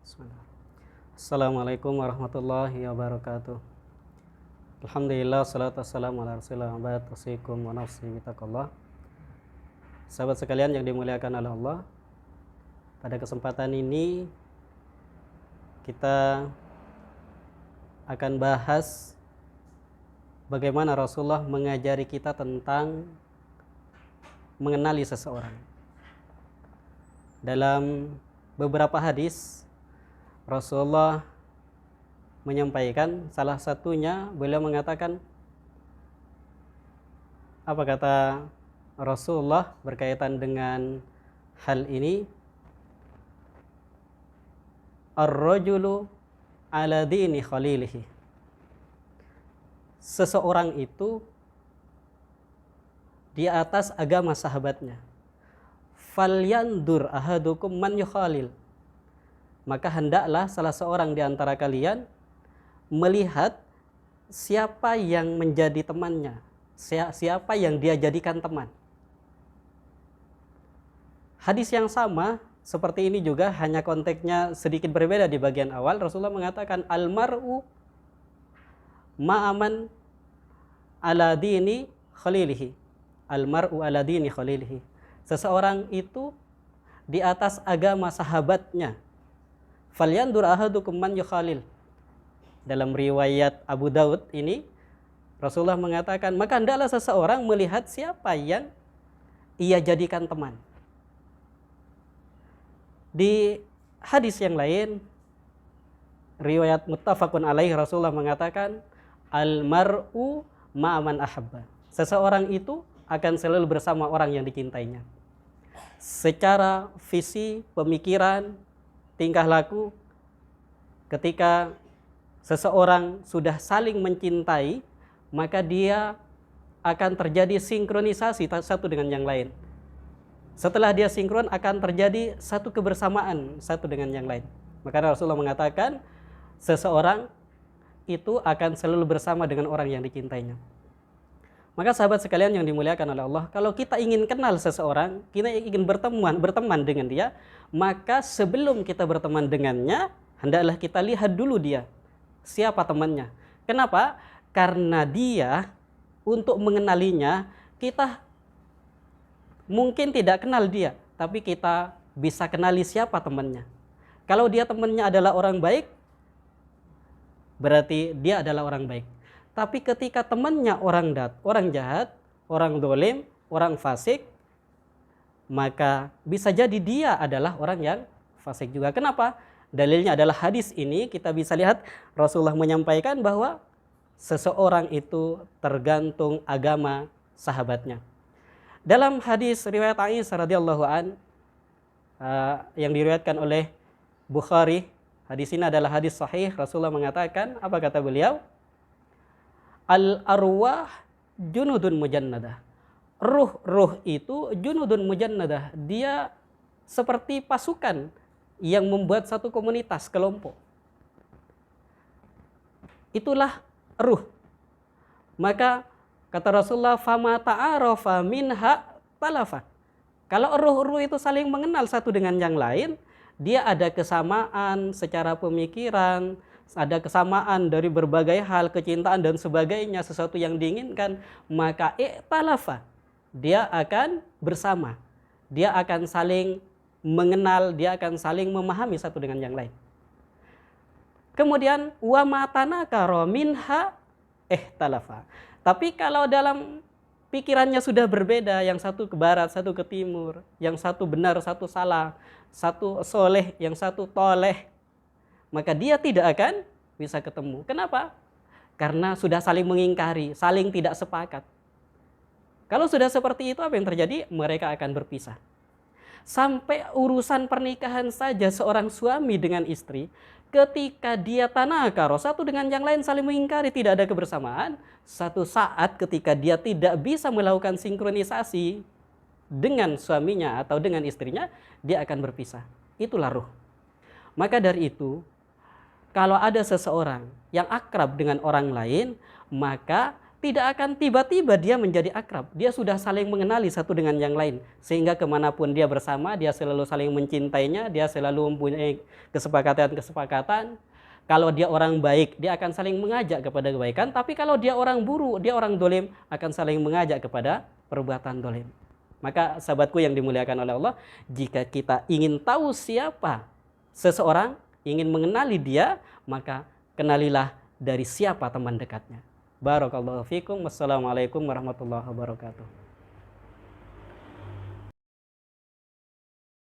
Bismillah. Assalamualaikum warahmatullahi wabarakatuh. Alhamdulillah, salatu wassalamu ala rasulillah, wa tausikum wa nafsi bitaqallah. Sahabat sekalian yang dimuliakan oleh Allah, pada kesempatan ini kita akan bahas bagaimana Rasulullah mengajari kita tentang mengenali seseorang. Dalam beberapa hadis Rasulullah menyampaikan, salah satunya beliau mengatakan, apa kata Rasulullah berkaitan dengan hal ini? Ar-rajulu ala dini khalilihi. Seseorang itu di atas agama sahabatnya. Falyandur ahadukum man yukhalil. Maka hendaklah salah seorang di antara kalian melihat siapa yang menjadi temannya, siapa yang dia jadikan teman. Hadis yang sama seperti ini juga, hanya konteksnya sedikit berbeda. Di bagian awal Rasulullah mengatakan almar'u ma'aman ala dini khalilihi. Almar'u ala dini khalilihi. Seseorang itu di atas agama sahabatnya. Falyandur ahadukum man yukhalil. Dalam riwayat Abu Daud ini Rasulullah mengatakan, maka hendaklah seseorang melihat siapa yang ia jadikan teman. Di hadis yang lain, riwayat muttafaqun alaih, Rasulullah mengatakan al-mar'u ma'aman ahabba. Seseorang itu akan selalu bersama orang yang dicintainya. Secara visi, pemikiran, tingkah laku, ketika seseorang sudah saling mencintai, maka dia akan terjadi sinkronisasi satu dengan yang lain. Setelah dia sinkron, akan terjadi satu kebersamaan satu dengan yang lain. Maka Rasulullah mengatakan seseorang itu akan selalu bersama dengan orang yang dicintainya. Maka sahabat sekalian yang dimuliakan oleh Allah, kalau kita ingin kenal seseorang, kita ingin berteman dengan dia, maka sebelum kita berteman dengannya, hendaklah kita lihat dulu dia, siapa temannya. Kenapa? Karena dia, untuk mengenalinya, kita mungkin tidak kenal dia, tapi kita bisa kenali siapa temannya. Kalau dia temannya adalah orang baik, berarti dia adalah orang baik. Tapi ketika temannya orang jahat, orang dolim, orang fasik, maka bisa jadi dia adalah orang yang fasik juga. Kenapa? Dalilnya adalah hadis ini, kita bisa lihat Rasulullah menyampaikan bahwa seseorang itu tergantung agama sahabatnya. Dalam hadis riwayat Aisyah radhiyallahu an yang diriwayatkan oleh Bukhari, hadis ini adalah hadis sahih. Rasulullah mengatakan, apa kata beliau? Al-arwah junudun mujannadah. Ruh itu junudun mujannadah. Dia seperti pasukan yang membuat satu komunitas, kelompok. Itulah ruh. Maka kata Rasulullah, fama ta'arafa minha talafa. Kalau ruh-ruh itu saling mengenal satu dengan yang lain, dia ada kesamaan secara pemikiran, ada kesamaan dari berbagai hal, kecintaan dan sebagainya, sesuatu yang diinginkan, maka i'talafa, dia akan bersama, dia akan saling mengenal, dia akan saling memahami satu dengan yang lain. Kemudian wa matanakara minha ihtalafa. Tapi kalau dalam pikirannya sudah berbeda, yang satu ke barat, satu ke timur, yang satu benar, satu salah, satu soleh, yang satu toleh, maka dia tidak akan bisa ketemu. Kenapa? Karena sudah saling mengingkari, saling tidak sepakat. Kalau sudah seperti itu, apa yang terjadi? Mereka akan berpisah. Sampai urusan pernikahan saja, seorang suami dengan istri, ketika dia tanakaro, satu dengan yang lain saling mengingkari, tidak ada kebersamaan, satu saat ketika dia tidak bisa melakukan sinkronisasi dengan suaminya atau dengan istrinya, dia akan berpisah. Itulah ruh. Maka dari itu, kalau ada seseorang yang akrab dengan orang lain, maka tidak akan tiba-tiba dia menjadi akrab. Dia sudah saling mengenali satu dengan yang lain. Sehingga kemanapun dia bersama, dia selalu saling mencintainya, dia selalu mempunyai kesepakatan-kesepakatan. Kalau dia orang baik, dia akan saling mengajak kepada kebaikan. Tapi kalau dia orang buruk, dia orang dolim, akan saling mengajak kepada perbuatan dolim. Maka sahabatku yang dimuliakan oleh Allah, jika kita ingin tahu siapa seseorang, ingin mengenali dia, maka kenalilah dari siapa teman dekatnya. Barakallahu fikum. Wassalamualaikum warahmatullahi wabarakatuh.